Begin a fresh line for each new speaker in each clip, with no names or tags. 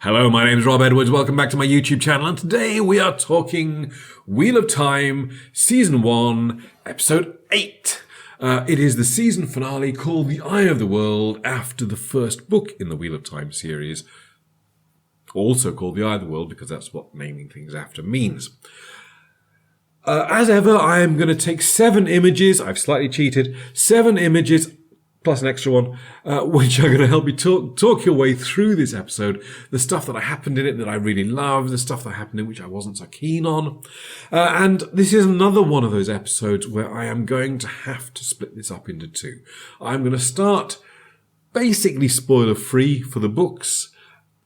Hello, my name is Rob Edwards. Welcome back to my YouTube channel, and today we are talking Wheel of Time, Season 1, Episode 8. It is the season finale called The Eye of the World after the first book in the Wheel of Time series, also called The Eye of the World because that's what naming things after means. As ever, I am going to take 7 images. I've slightly cheated. 7 images plus an extra one, which are going to help me talk your way through this episode. The stuff that happened in it that I really loved, the stuff that happened in which I wasn't so keen on. And this is another one of those episodes where I am going to have to split this up into 2. I'm going to start basically spoiler-free for the books.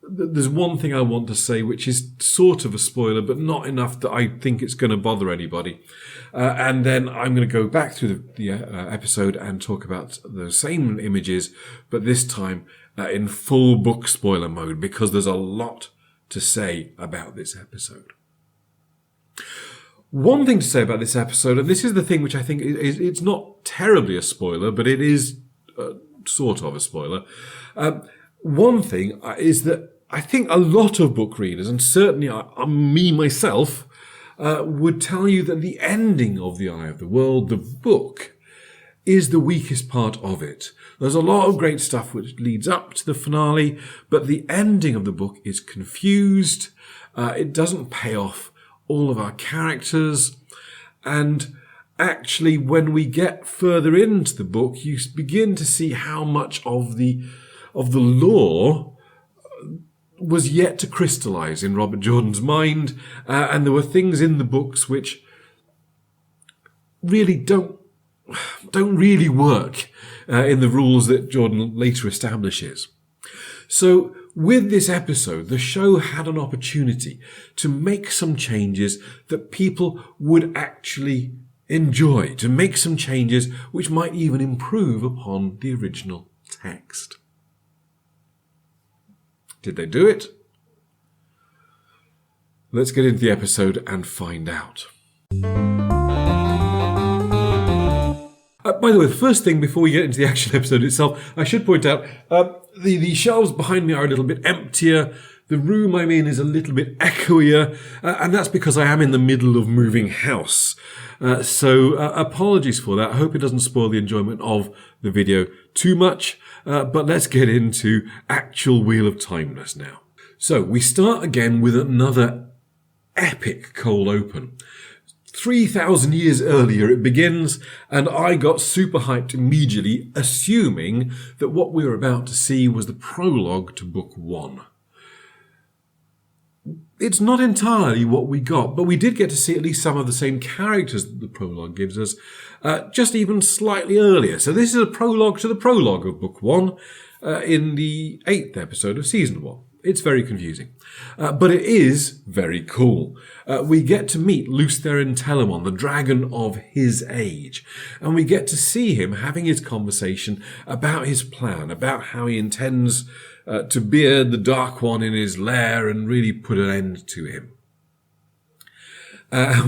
There's one thing I want to say which is sort of a spoiler, but not enough that I think it's going to bother anybody. And then I'm going to go back through the episode and talk about those same images, but this time in full book spoiler mode, because there's a lot to say about this episode. One thing to say about this episode, and this is the thing which I think it's not terribly a spoiler, but it is sort of a spoiler. One thing is that I think a lot of book readers, and certainly me myself, would tell you that the ending of The Eye of the World, the book, is the weakest part of it. There's a lot of great stuff which leads up to the finale, but the ending of the book is confused. It doesn't pay off all of our characters. And actually, when we get further into the book, you begin to see how much of the lore was yet to crystallize in Robert Jordan's mind, and there were things in the books which really don't really work in the rules that Jordan later establishes. So with this episode, the show had an opportunity to make some changes that people would actually enjoy, to make some changes which might even improve upon the original text. Did they do it? Let's get into the episode and find out. By the way, the first thing before we get into the actual episode itself, I should point out the shelves behind me are a little bit emptier. The room I'm in is a little bit echoier, and that's because I am in the middle of moving house. So apologies for that. I hope it doesn't spoil the enjoyment of the video too much. But let's get into actual Wheel of Timeness now. So we start again with another epic cold open. 3,000 years earlier it begins, and I got super hyped immediately, assuming that what we were about to see was the prologue to book 1. It's not entirely what we got, but we did get to see at least some of the same characters that the prologue gives us, just even slightly earlier. So this is a prologue to the prologue of Book 1 in the 8th episode of Season 1. It's very confusing, but it is very cool. We get to meet Lews Therin Telamon, the dragon of his age, and we get to see him having his conversation about his plan, about how he intends to beard the Dark One in his lair and really put an end to him.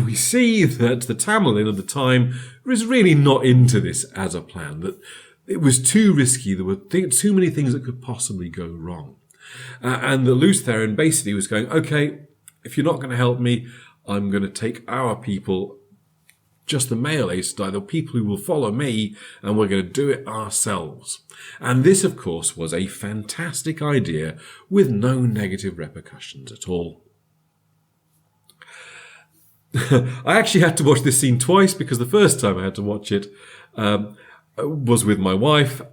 We see that the Tamerlane of the time is really not into this as a plan, that it was too risky, there were too many things that could possibly go wrong. And the Lews Therin basically was going, okay, if you're not going to help me, I'm going to take our people, just the male Aes Sedai, the people who will follow me, and we're going to do it ourselves. And this, of course, was a fantastic idea with no negative repercussions at all. I actually had to watch this scene twice because the first time I had to watch it was with my wife,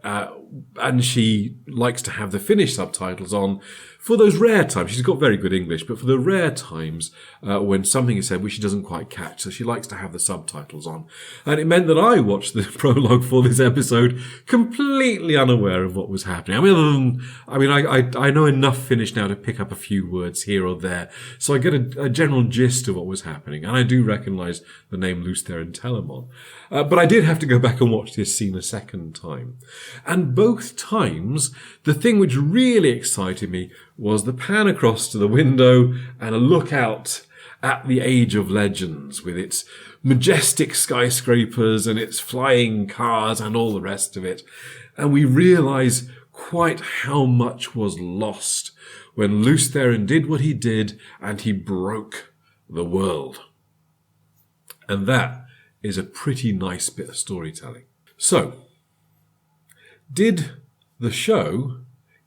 and she likes to have the Finnish subtitles on for those rare times. She's got very good English, but for the rare times when something is said which she doesn't quite catch, so she likes to have the subtitles on. And it meant that I watched the prologue for this episode completely unaware of what was happening. I know enough Finnish now to pick up a few words here or there, so I get a general gist of what was happening, and I do recognise the name Lews Therin Telamon. But I did have to go back and watch this scene a second time. And both times, the thing which really excited me was the pan across to the window and a look out at the Age of Legends with its majestic skyscrapers and its flying cars and all the rest of it. And we realise quite how much was lost when Loose Theron did what he did, and he broke the world. And that is a pretty nice bit of storytelling. So, did the show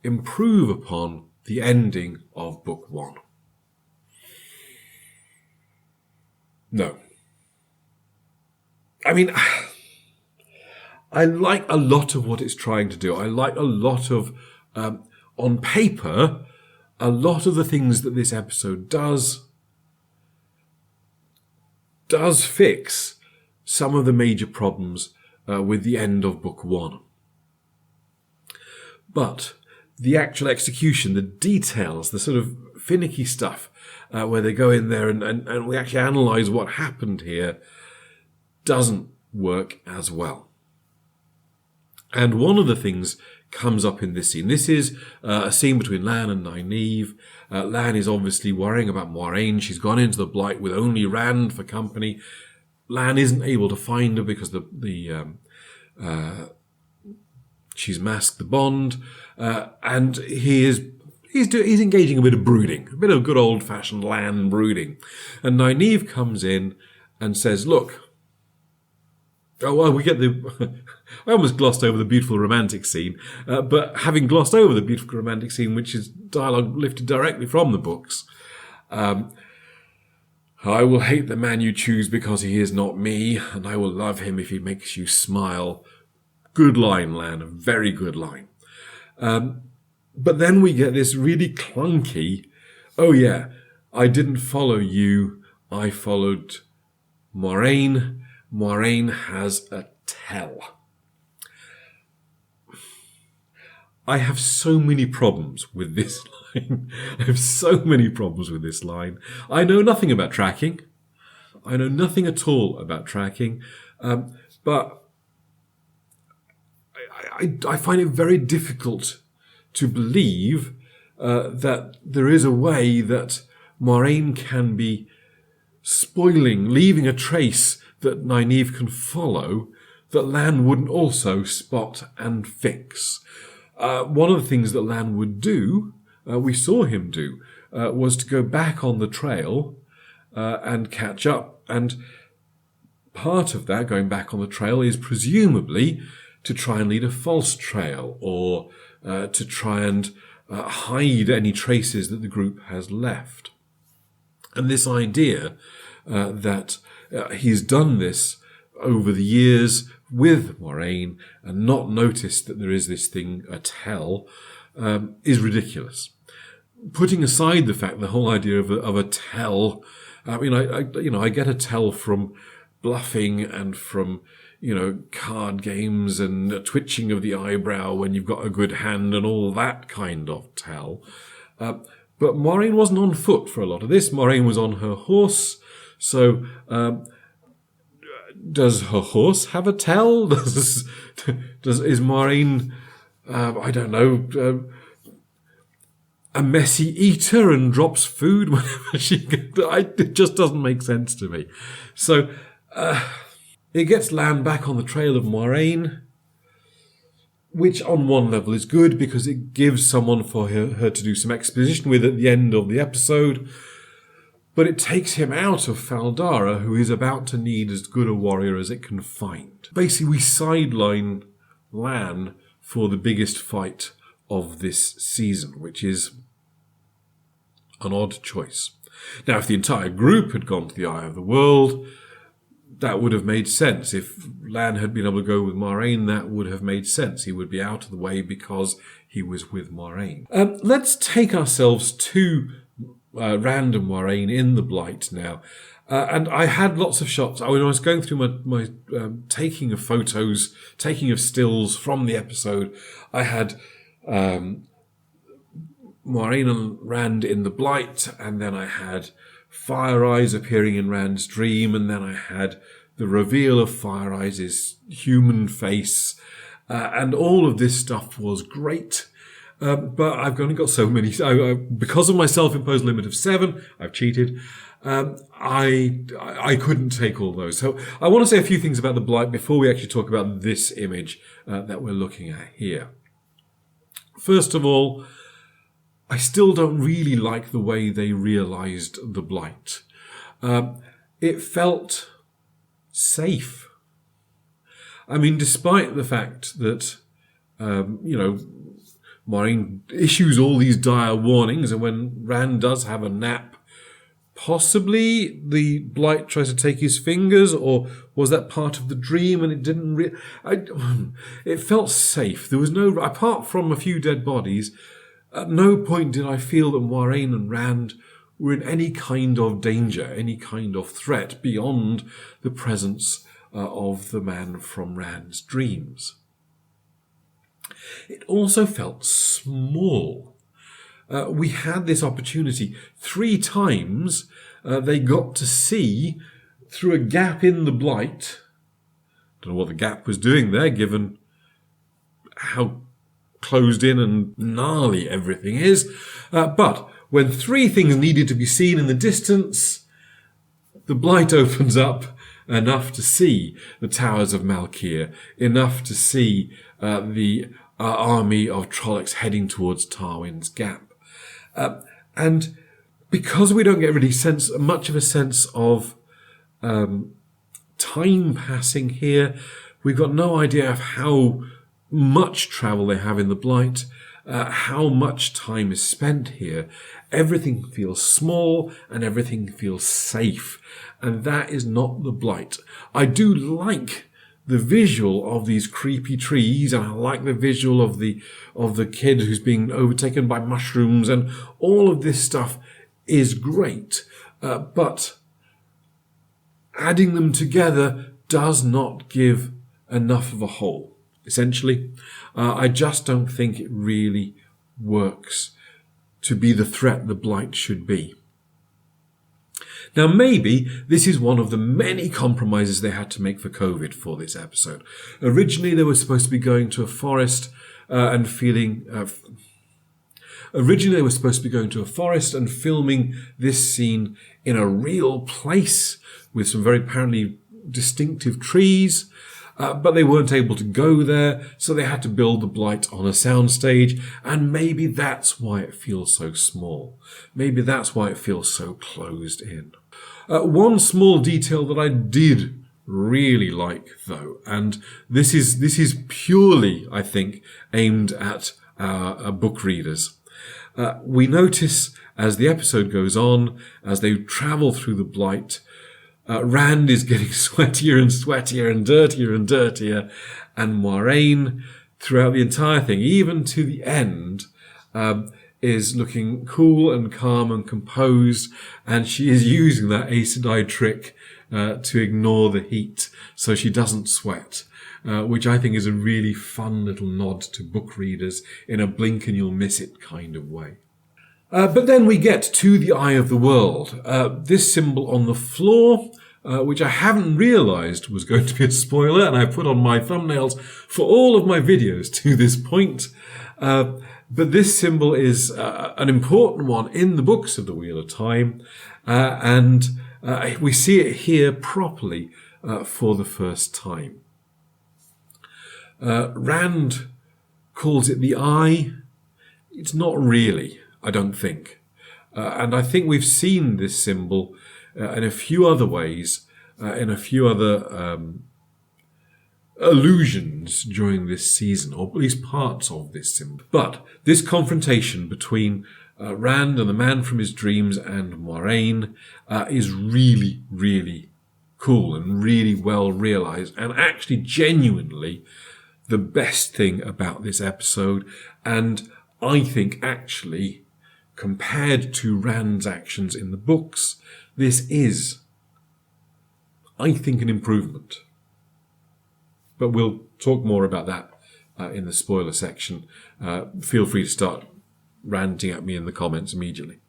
improve upon the ending of Book 1? No. I mean, I like a lot of what it's trying to do. I like a lot of, on paper, a lot of the things that this episode does fix some of the major problems with the end of Book 1. But the actual execution, the details, the sort of finicky stuff, where they go in there and we actually analyse what happened here, doesn't work as well. And one of the things comes up in this scene. This is a scene between Lan and Nynaeve. Lan is obviously worrying about Moiraine. She's gone into the Blight with only Rand for company. Lan isn't able to find her because she's masked the bond, and he's engaging a bit of brooding, a bit of good old-fashioned Lan brooding. And Nynaeve comes in and says, "Look." Oh, well, we get I almost glossed over the beautiful romantic scene, but having glossed over the beautiful romantic scene, which is dialogue lifted directly from the books, I will hate the man you choose because he is not me, and I will love him if he makes you smile. Good line, Lan, a very good line. But then we get this really clunky, oh yeah, I didn't follow you, I followed Moiraine. Moiraine has a tell. I have so many problems with this line. I have so many problems with this line. I know nothing about tracking. I know nothing at all about tracking. But I find it very difficult to believe that there is a way that Moiraine can be spoiling, leaving a trace that Nynaeve can follow, that Lan wouldn't also spot and fix. One of the things that Lan would do, we saw him do, was to go back on the trail and catch up. And part of that, going back on the trail, is presumably to try and lead a false trail, or to try and hide any traces that the group has left. And this idea that he's done this over the years with Moiraine and not noticed that there is this thing, a tell, is ridiculous. Putting aside the fact, the whole idea of a tell, I mean, I get a tell from bluffing and from, card games and a twitching of the eyebrow when you've got a good hand and all that kind of tell. But Moiraine wasn't on foot for a lot of this. Moiraine was on her horse. So, does her horse have a tell? Is Moiraine, I don't know, a messy eater and drops food whenever it just doesn't make sense to me. So, it gets Lan back on the trail of Moiraine, which on one level is good because it gives someone for her to do some exposition with at the end of the episode. But it takes him out of Faldara, who is about to need as good a warrior as it can find. Basically, we sideline Lan for the biggest fight of this season, which is an odd choice. Now, if the entire group had gone to the Eye of the World, that would have made sense. If Lan had been able to go with Moiraine, that would have made sense. He would be out of the way because he was with Moiraine. Let's take ourselves to Rand and Moiraine in the Blight now. And I had lots of shots. When I was going through my taking of photos, taking of stills from the episode, I had Moiraine and Rand in the Blight, and then I had Fire Eyes appearing in Rand's dream, and then I had the reveal of Fire Eyes' human face, and all of this stuff was great. But I've only got so many. Because of my self-imposed limit of 7, I've cheated. I couldn't take all those. So I want to say a few things about the Blight before we actually talk about this image that we're looking at here. First of all, I still don't really like the way they realised the Blight. It felt safe. I mean, despite the fact that, Maureen issues all these dire warnings, and when Rand does have a nap, possibly the Blight tries to take his fingers, or was that part of the dream and it didn't it felt safe. There was no, apart from a few dead bodies, at no point did I feel that Moiraine and Rand were in any kind of danger, any kind of threat beyond the presence of the man from Rand's dreams. It also felt small. We had this opportunity 3 times. They got to see through a gap in the Blight. Don't know what the gap was doing there, given how closed in and gnarly everything is. But when 3 things needed to be seen in the distance, the Blight opens up enough to see the towers of Malkir, enough to see the army of Trollocs heading towards Tarwin's Gap. And because we don't get really much of a sense of time passing here, we've got no idea of how much travel they have in the Blight, how much time is spent here. Everything feels small and everything feels safe. And that is not the Blight. I do like the visual of these creepy trees, and I like the visual of the kid who's being overtaken by mushrooms, and all of this stuff is great. But adding them together does not give enough of a whole. Essentially, I just don't think it really works to be the threat the Blight should be. Now, maybe this is one of the many compromises they had to make for COVID for this episode. Originally, they were supposed to be going to a forest and filming this scene in a real place with some very apparently distinctive trees. But they weren't able to go there, so they had to build the Blight on a soundstage, and maybe that's why it feels so small. Maybe that's why it feels so closed in. One small detail that I did really like, though, and this is purely, I think, aimed at our book readers. We notice as the episode goes on, as they travel through the Blight, Rand is getting sweatier and sweatier and dirtier, and Moiraine, throughout the entire thing, even to the end, is looking cool and calm and composed, and she is using that Aes Sedai trick to ignore the heat so she doesn't sweat, which I think is a really fun little nod to book readers in a blink and you'll miss it kind of way. But then we get to the Eye of the World. This symbol on the floor, which I haven't realised was going to be a spoiler, and I put on my thumbnails for all of my videos to this point. But this symbol is an important one in the books of the Wheel of Time, and we see it here properly for the first time. Rand calls it the Eye. It's not really, I don't think. And I think we've seen this symbol in a few other ways, in a few other allusions during this season, or at least parts of this symbol. But this confrontation between Rand and the man from his dreams and Moiraine is really, really cool and really well realised, and actually genuinely the best thing about this episode, and I think actually, compared to Rand's actions in the books, this is, I think, an improvement. But we'll talk more about that in the spoiler section. Feel free to start ranting at me in the comments immediately.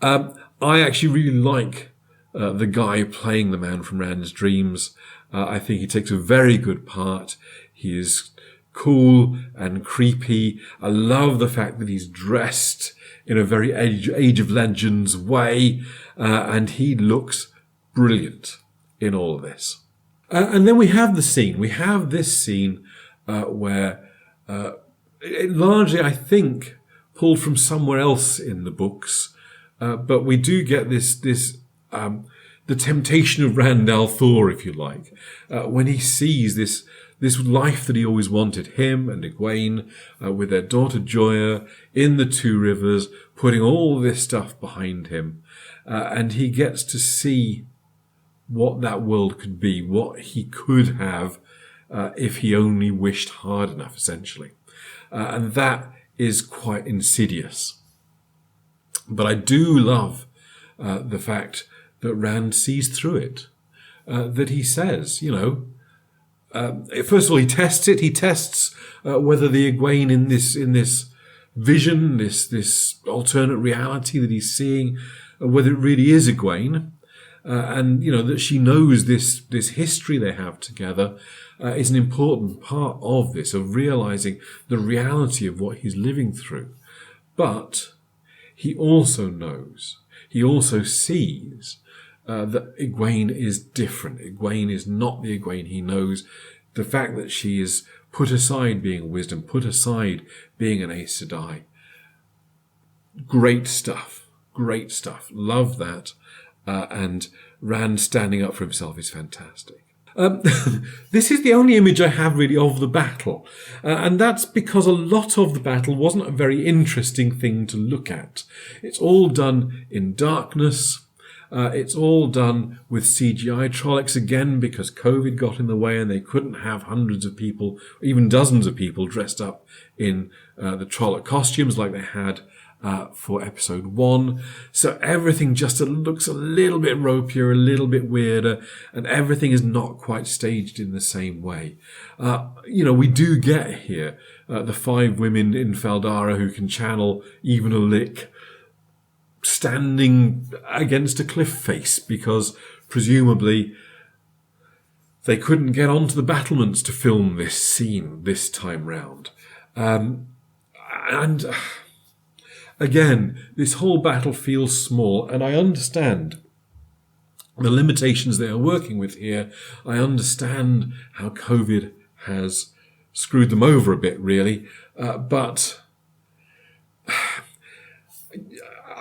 I actually really like the guy playing the man from Rand's dreams. I think he takes a very good part. He is cool and creepy. I love the fact that he's dressed in a very Age of Legends way, and he looks brilliant in all of this. And then we have the scene. We have this scene where, largely, I think, pulled from somewhere else in the books, but we do get this the temptation of Randall Thor, if you like, when he sees this life that he always wanted, him and Egwene, with their daughter Joya in the Two Rivers, putting all this stuff behind him, and he gets to see what that world could be, what he could have if he only wished hard enough, essentially. And that is quite insidious. But I do love the fact that Rand sees through it, that he says, first of all, he tests it. He tests whether the Egwene in this vision, this alternate reality that he's seeing, whether it really is Egwene, and that she knows this history they have together is an important part of this, of realizing the reality of what he's living through. But he also knows, he also sees that Egwene is different. Egwene is not the Egwene he knows. The fact that she is put aside being wisdom, put aside being an Aes Sedai. Great stuff. Great stuff. Love that. And Rand standing up for himself is fantastic. This is the only image I have really of the battle. And that's because a lot of the battle wasn't a very interesting thing to look at. It's all done in darkness. It's all done with CGI Trollocs, again, because COVID got in the way and they couldn't have hundreds of people, even dozens of people dressed up in the Trolloc costumes like they had for episode 1. So everything just looks a little bit ropier, a little bit weirder, and everything is not quite staged in the same way. We do get here the 5 women in Feldara who can channel even a lick, standing against a cliff face because presumably they couldn't get onto the battlements to film this scene this time round. And again, this whole battle feels small, and I understand the limitations they are working with here. I understand how COVID has screwed them over a bit, really, but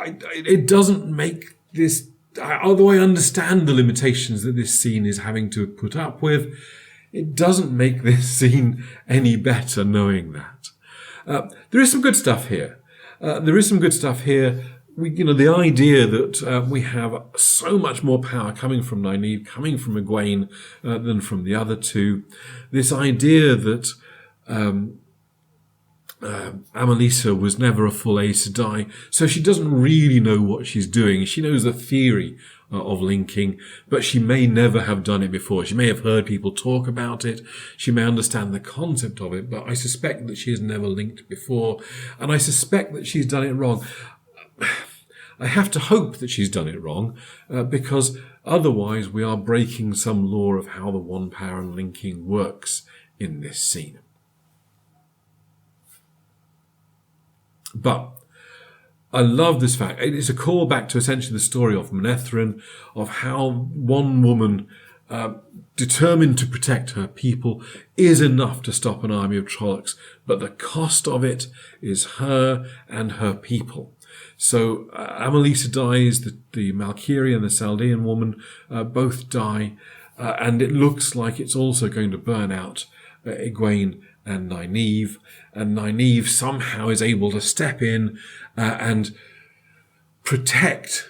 it doesn't make this, although I understand the limitations that this scene is having to put up with, it doesn't make this scene any better knowing that. There is some good stuff here. The idea that we have so much more power coming from Nynaeve, coming from Egwene, than from the other two. This idea that Amalisa was never a full Aes Sedai, so she doesn't really know what she's doing. She knows the theory of linking, but she may never have done it before. She may have heard people talk about it. She may understand the concept of it, but I suspect that she has never linked before, and I suspect that she's done it wrong. I have to hope that she's done it wrong, because otherwise we are breaking some law of how the one power and linking works in this scene. But I love this fact. It's a callback to essentially the story of Manetheren, of how one woman determined to protect her people is enough to stop an army of Trollocs, but the cost of it is her and her people. So Amalisa dies, the Valkyrie and the Saldean woman both die, and it looks like it's also going to burn out Egwene and Nynaeve, and Nynaeve somehow is able to step in and protect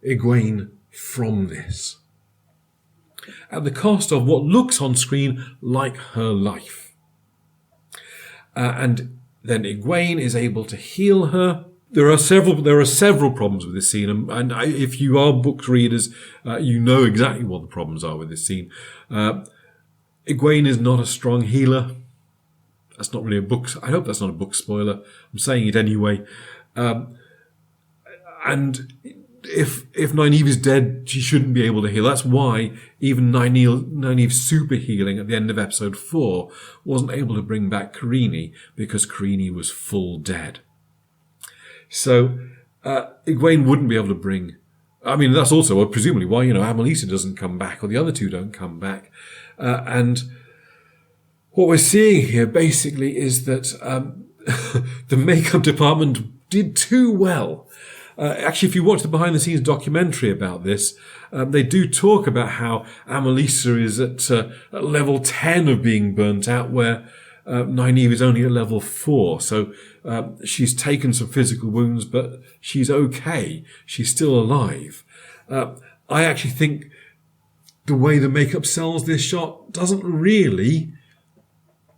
Egwene from this, at the cost of what looks on screen like her life. And then Egwene is able to heal her. There are several problems with this scene, and if you are book readers, you know exactly what the problems are with this scene. Egwene is not a strong healer. That's not really a book. I hope that's not a book spoiler. I'm saying it anyway. And if Nynaeve is dead, she shouldn't be able to heal. That's why even Nynaeve's super healing at the end of episode 4 wasn't able to bring back Carini, because Carini was full dead. So Egwene wouldn't be able to bring... I mean, that's also presumably why, Amalisa doesn't come back, or the other two don't come back. And what we're seeing here basically is that the makeup department did too well. Actually, if you watch the behind-the-scenes documentary about this, they do talk about how Amelisa is at level 10 of being burnt out, where Nynaeve is only at level 4. So she's taken some physical wounds, but she's okay. She's still alive. I actually think the way the makeup sells this shot doesn't really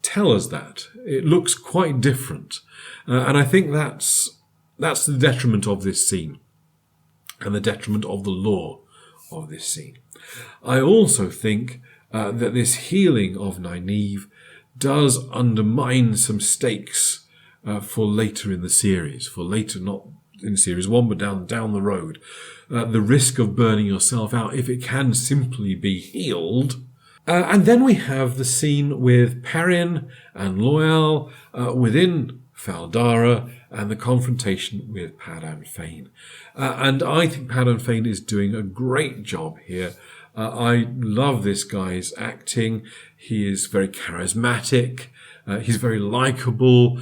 tell us that. It looks quite different. And I think that's the detriment of this scene and the detriment of the lore of this scene. I also think that this healing of Nynaeve does undermine some stakes for later in the series, for later, not in series 1, but down the road. The risk of burning yourself out if it can simply be healed. And then we have the scene with Perrin and Loial within Faldara and the confrontation with Padan Fain. And I think Padan Fain is doing a great job here. I love this guy's acting. He is very charismatic. He's very likable,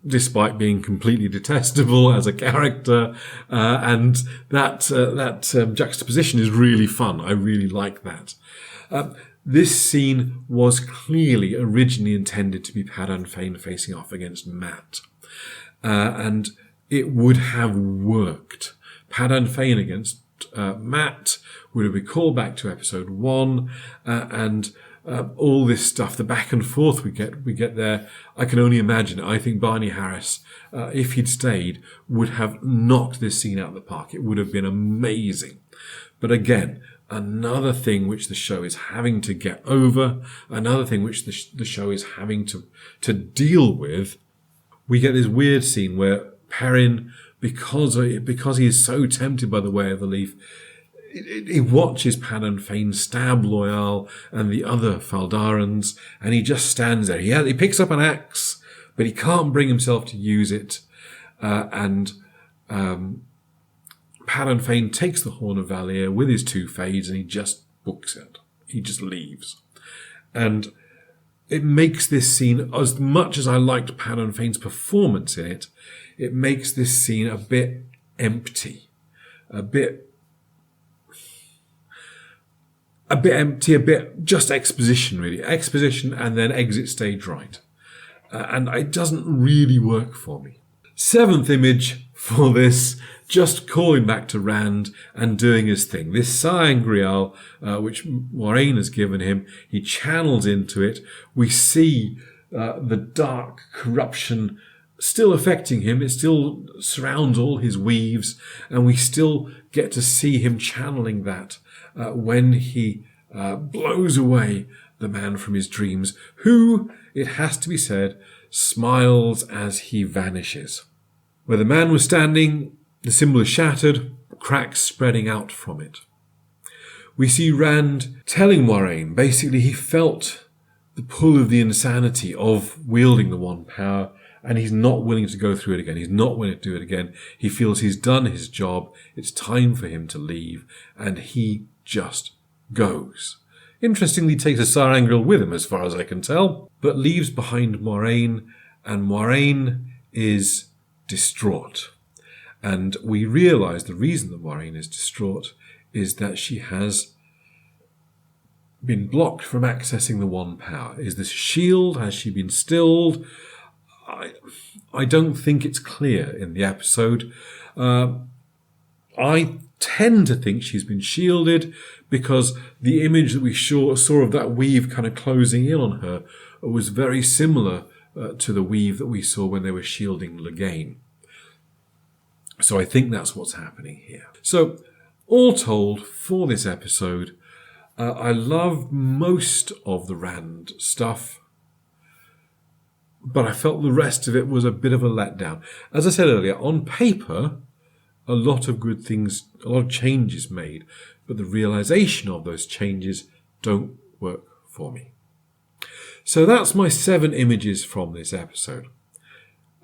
despite being completely detestable as a character. And that juxtaposition is really fun. I really like that. This scene was clearly originally intended to be Padan Fain facing off against Mat. And it would have worked. Padan Fain against Mat would have been called back to episode 1, and all this stuff, the back and forth we get there, I can only imagine. I think Barney Harris, if he'd stayed, would have knocked this scene out of the park. It would have been amazing. But again, another thing which the show is having to get over, another thing which the show is having to deal with. We get this weird scene where Perrin, because he is so tempted by the way of the leaf, he watches Padan Fain stab Loial and the other Faldarans, and he just stands there. He picks up an axe, but he can't bring himself to use it. And Padan Fain takes the Horn of Valier with his 2 fades, and he just books it. He just leaves. And it makes this scene, as much as I liked Padan Fain's performance in it, it makes this scene a bit empty, a bit empty, a bit just exposition, really. Exposition and then exit stage right. And it doesn't really work for me. 7th image for this, just calling back to Rand and doing his thing. This Sangreal, which Moiraine has given him, he channels into it. We see the dark corruption still affecting him. It still surrounds all his weaves, and we still get to see him channeling that when he blows away the man from his dreams, who, it has to be said, smiles as he vanishes. Where the man was standing, the symbol is shattered, cracks spreading out from it. We see Rand telling Moiraine, basically he felt the pull of the insanity of wielding the One Power, and he's not willing to go through it again. He's not willing to do it again. He feels he's done his job. It's time for him to leave, and he just goes. Interestingly, takes a Sangreal with him, as far as I can tell, but leaves behind Moiraine, and Moiraine is distraught. And we realise the reason that Moiraine is distraught is that she has been blocked from accessing the One Power. Is this shield? Has she been stilled? I don't think it's clear in the episode. I tend to think she's been shielded because the image that we saw of that weave kind of closing in on her was very similar to the weave that we saw when they were shielding Lagaine. So I think that's what's happening here. So all told, for this episode, I love most of the Rand stuff, but I felt the rest of it was a bit of a letdown. As I said earlier, on paper, a lot of good things, a lot of changes made, but the realization of those changes don't work for me. So that's my 7 images from this episode.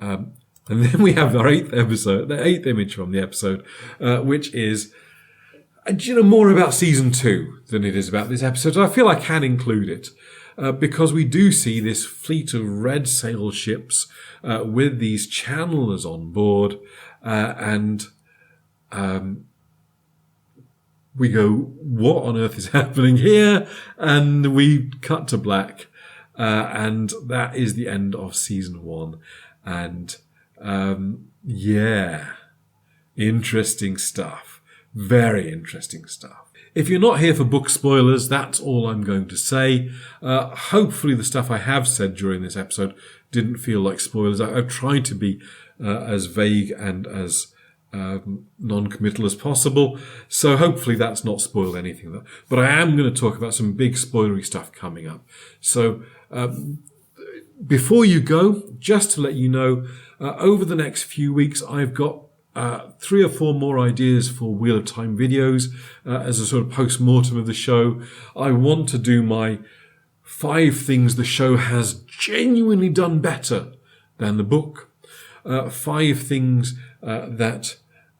And then we have our 8th episode, the 8th image from the episode, which is more about season 2 than it is about this episode. So I feel I can include it. Because we do see this fleet of red sail ships with these channelers on board, and we go, what on earth is happening here? And we cut to black. And that is the end of season 1. And interesting stuff. Very interesting stuff. If you're not here for book spoilers, that's all I'm going to say. Hopefully the stuff I have said during this episode didn't feel like spoilers. I've tried to be as vague and as non-committal as possible, so hopefully that's not spoiled anything. But I am going to talk about some big spoilery stuff coming up. So before you go, just to let you know, over the next few weeks I've got 3 or 4 more ideas for Wheel of Time videos as a sort of post-mortem of the show. I want to do my 5 things the show has genuinely done better than the book. 5 things that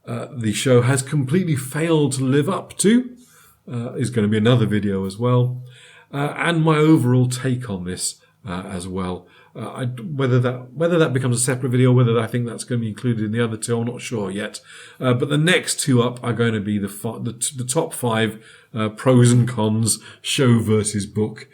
the show has completely failed to live up to is going to be another video as well. And my overall take on this as well. Whether that becomes a separate video, whether I think that's going to be included in the other 2, I'm not sure yet. But the next 2 up are going to be the top 5 pros and cons, show versus book.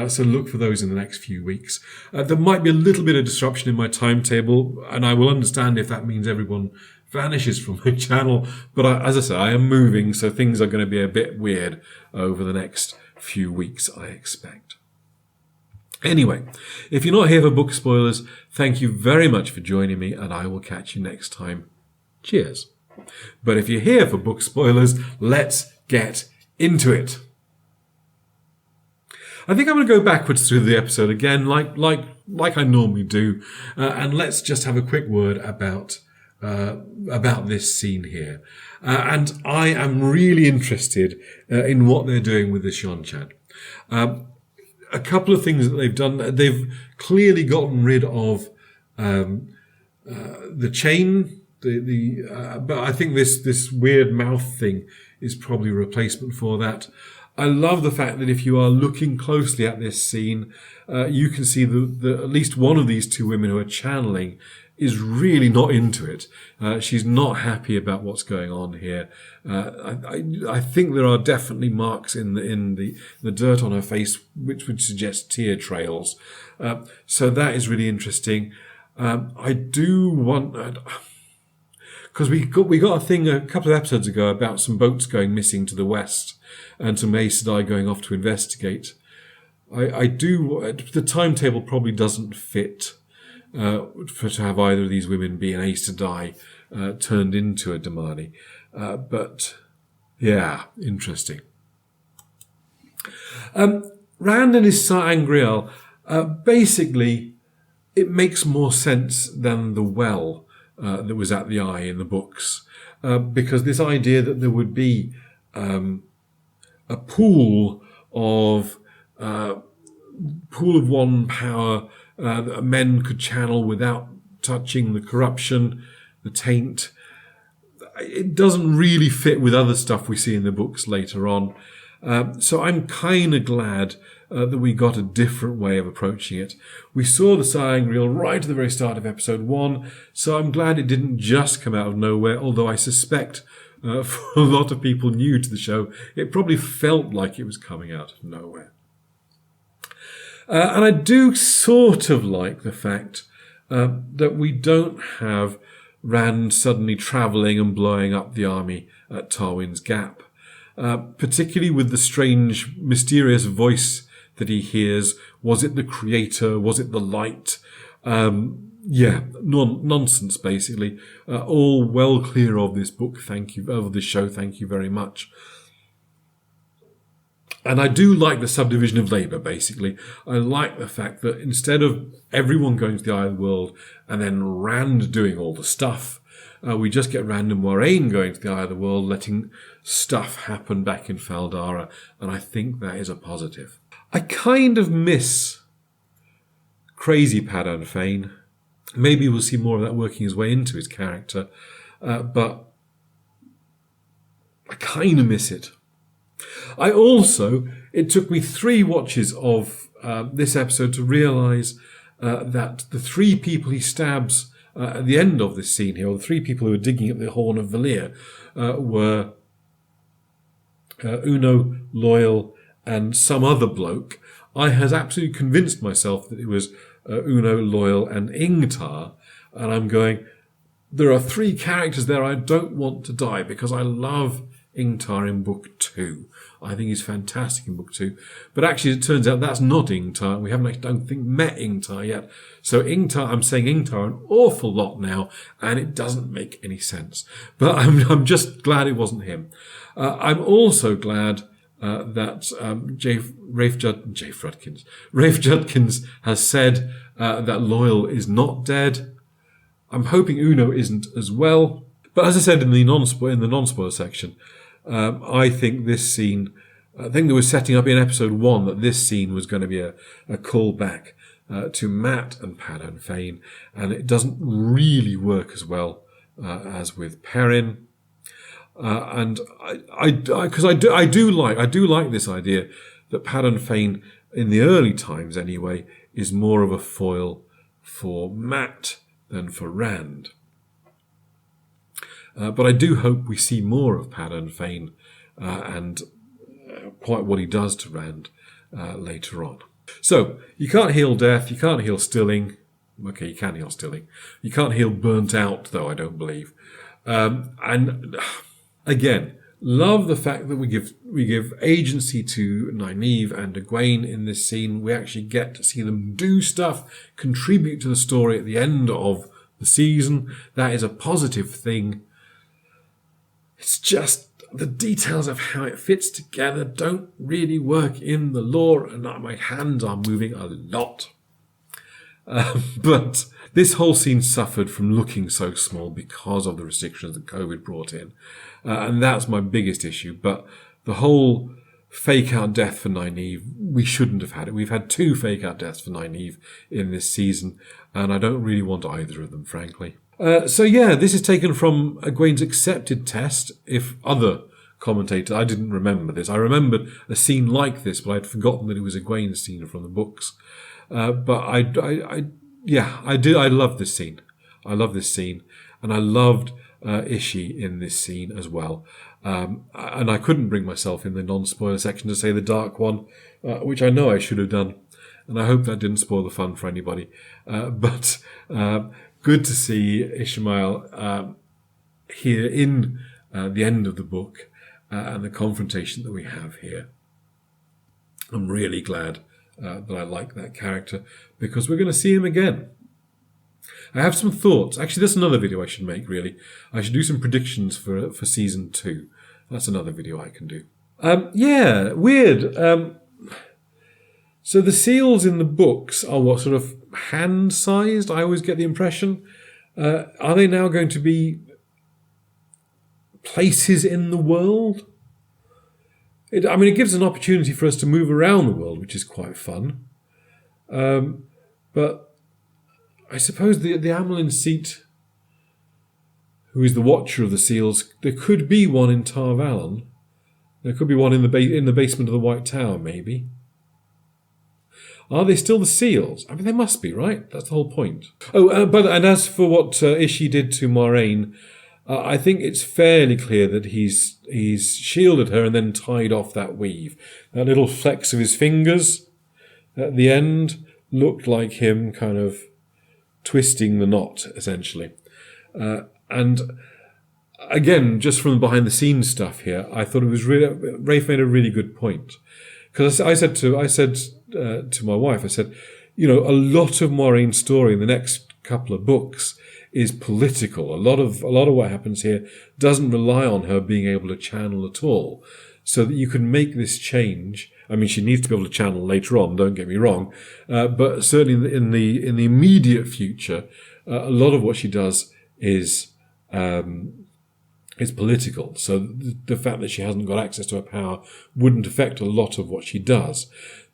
So look for those in the next few weeks. There might be a little bit of disruption in my timetable, and I will understand if that means everyone vanishes from my channel. But as I say, I am moving, so things are going to be a bit weird over the next few weeks, I expect. Anyway, if you're not here for book spoilers, thank you very much for joining me, and I will catch you next time. Cheers. But if you're here for book spoilers, let's get into it. I think I'm going to go backwards through the episode again, like I normally do, and let's just have a quick word about this scene here. And I am really interested in what they're doing with the Seanchan. A couple of things that they've done. They've clearly gotten rid of the chain, but I think this weird mouth thing is probably a replacement for that. I love the fact that if you are looking closely at this scene, you can see that at least one of these 2 women who are channeling is really not into it. She's not happy about what's going on here. I think there are definitely marks in the dirt on her face, which would suggest tear trails. So that is really interesting. I do want, because we got a thing a couple of episodes ago about some boats going missing to the west and some Aes Sedai going off to investigate. The timetable probably doesn't fit to have either of these women be an Aes Sedai turned into a Damani. But, yeah, interesting. Rand and his sa'angreal, basically, it makes more sense than the well that was at the eye in the books. Because this idea that there would be a pool of one power that men could channel without touching the corruption, the taint. It doesn't really fit with other stuff we see in the books later on. So I'm kind of glad that we got a different way of approaching it. We saw the sa'angreal right at the very start of episode 1, so I'm glad it didn't just come out of nowhere, although I suspect for a lot of people new to the show, it probably felt like it was coming out of nowhere. And I do sort of like the fact that we don't have Rand suddenly travelling and blowing up the army at Tarwin's Gap, particularly with the strange, mysterious voice that he hears. Was it the Creator? Was it the Light? Nonsense, basically. All well clear of this book, thank you, of this show, thank you very much. And I do like the subdivision of labour, basically. I like the fact that instead of everyone going to the Eye of the World and then Rand doing all the stuff, we just get Rand and Moiraine going to the Eye of the World, letting stuff happen back in Faldara, and I think that is a positive. I kind of miss Crazy Padan Fain. Maybe we'll see more of that working his way into his character, but I kind of miss it. It took me 3 watches of this episode to realise that the 3 people he stabs at the end of this scene here, or the three people who were digging at the Horn of Valir, were Uno, Loyal, and some other bloke, I has absolutely convinced myself that it was Uno, Loyal, and Ingtar, and I'm going, there are three characters there I don't want to die, because I love Ingtar in Book 2. I think he's fantastic in Book 2. But actually, it turns out that's not Ingtar. We haven't actually, don't think, met Ingtar yet. So Ingtar, I'm saying Ingtar an awful lot now, and it doesn't make any sense. But I'm just glad it wasn't him. I'm also glad that Rafe Judkins has said that Loyal is not dead. I'm hoping Uno isn't as well. But as I said in the non-spoiler section, I think this scene, I think they were setting up in episode 1 that this scene was going to be a callback to Matt and Padan Fain, and it doesn't really work as well as with Perrin. And I do like this idea that Padan Fain, in the early times anyway, is more of a foil for Matt than for Rand. But I do hope we see more of Padan Fain and quite what he does to Rand later on. So, you can't heal death, you can't heal stilling. Okay, you can heal stilling. You can't heal burnt out, though, I don't believe. And again, love the fact that we give agency to Nynaeve and Egwene in this scene. We actually get to see them do stuff, contribute to the story at the end of the season. That is a positive thing. It's just the details of how it fits together don't really work in the lore, and my hands are moving a lot. But this whole scene suffered from looking so small because of the restrictions that COVID brought in. And that's my biggest issue. But the whole fake-out death for Nynaeve, we shouldn't have had it. We've had 2 fake-out deaths for Nynaeve in this season, and I don't really want either of them, frankly. So yeah, this is taken from Egwene's accepted test. If other commentators, I didn't remember this. I remembered a scene like this, but I'd forgotten that it was Egwene's scene from the books. But I love this scene. I love this scene, and I loved Ishi in this scene as well. And I couldn't bring myself in the non-spoiler section to say the Dark One, which I know I should have done, and I hope that didn't spoil the fun for anybody. But good to see Ishmael here in the end of the book and the confrontation that we have here. I'm really glad that I like that character, because we're going to see him again. I have some thoughts. Actually, that's another video I should make, really. I should do some predictions for season 2. That's another video I can do. Yeah, weird. So the seals in the books are what, sort of hand-sized? I always get the impression. Are they now going to be places in the world? It gives an opportunity for us to move around the world, which is quite fun. But I suppose the Amelin seat, who is the watcher of the seals, there could be one in Tar Valon. There could be one in the basement of the White Tower, maybe. Are they still the seals? They must be, right? That's the whole point. And as for what Ishi did to Moiraine, I think it's fairly clear that he's shielded her and then tied off that weave. That little flex of his fingers at the end looked like him kind of twisting the knot, essentially. And again, just from the behind-the-scenes stuff here, I thought it was really... Rafe made a really good point. Because I said to my wife, I said, a lot of Moiraine's story in the next couple of books is political. A lot of what happens here doesn't rely on her being able to channel at all. So that you can make this change. She needs to be able to channel later on, don't get me wrong. But certainly in the immediate future, a lot of what she does is political. So the fact that she hasn't got access to her power wouldn't affect a lot of what she does.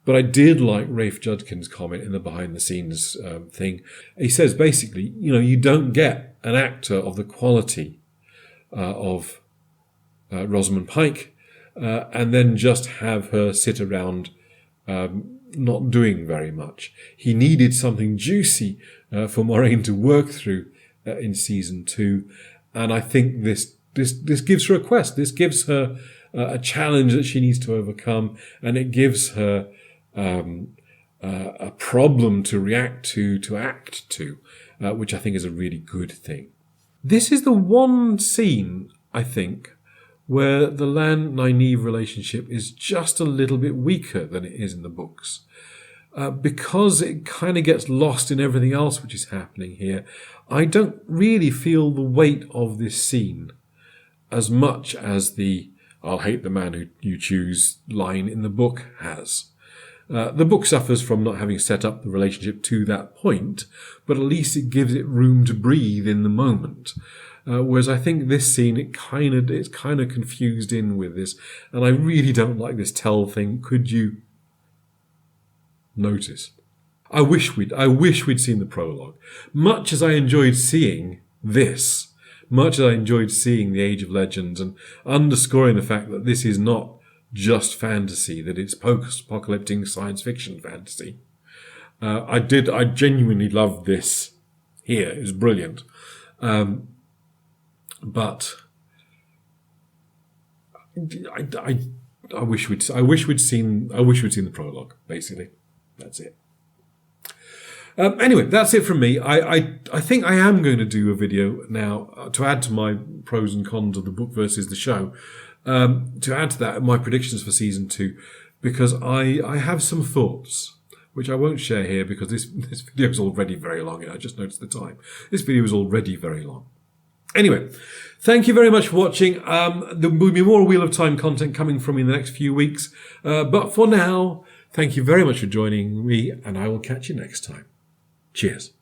But I did like Rafe Judkins' comment in the behind-the-scenes thing. He says, basically, you don't get an actor of the quality of Rosamund Pike and then just have her sit around not doing very much. He needed something juicy for Moiraine to work through in season 2, and I think this gives her a quest. This gives her a challenge that she needs to overcome, and it gives her a problem to react to act to, which I think is a really good thing. This is the one scene, I think, where the Lan-Nynaeve relationship is just a little bit weaker than it is in the books. Because it kind of gets lost in everything else which is happening here, I don't really feel the weight of this scene as much as the "I'll hate the man who you choose" line in the book has. The book suffers from not having set up the relationship to that point, but at least it gives it room to breathe in the moment. Whereas I think this scene, it's kind of confused in with this, and I really don't like this tell thing. Could you notice? I wish we'd seen the prologue. Much as I enjoyed seeing this, much as I enjoyed seeing the Age of Legends and underscoring the fact that this is not just fantasy, that it's post-apocalyptic science fiction fantasy. I genuinely loved this here. It was brilliant. But I wish we'd seen the prologue, basically. That's it. Anyway, that's it from me. I think I am going to do a video now to add to my pros and cons of the book versus the show. To add to that, my predictions for season 2, because I have some thoughts which I won't share here because this video is already very long. I just noticed the time. This video is already very long. Anyway, thank you very much for watching. There will be more Wheel of Time content coming from me in the next few weeks. But for now, thank you very much for joining me, and I will catch you next time. Cheers.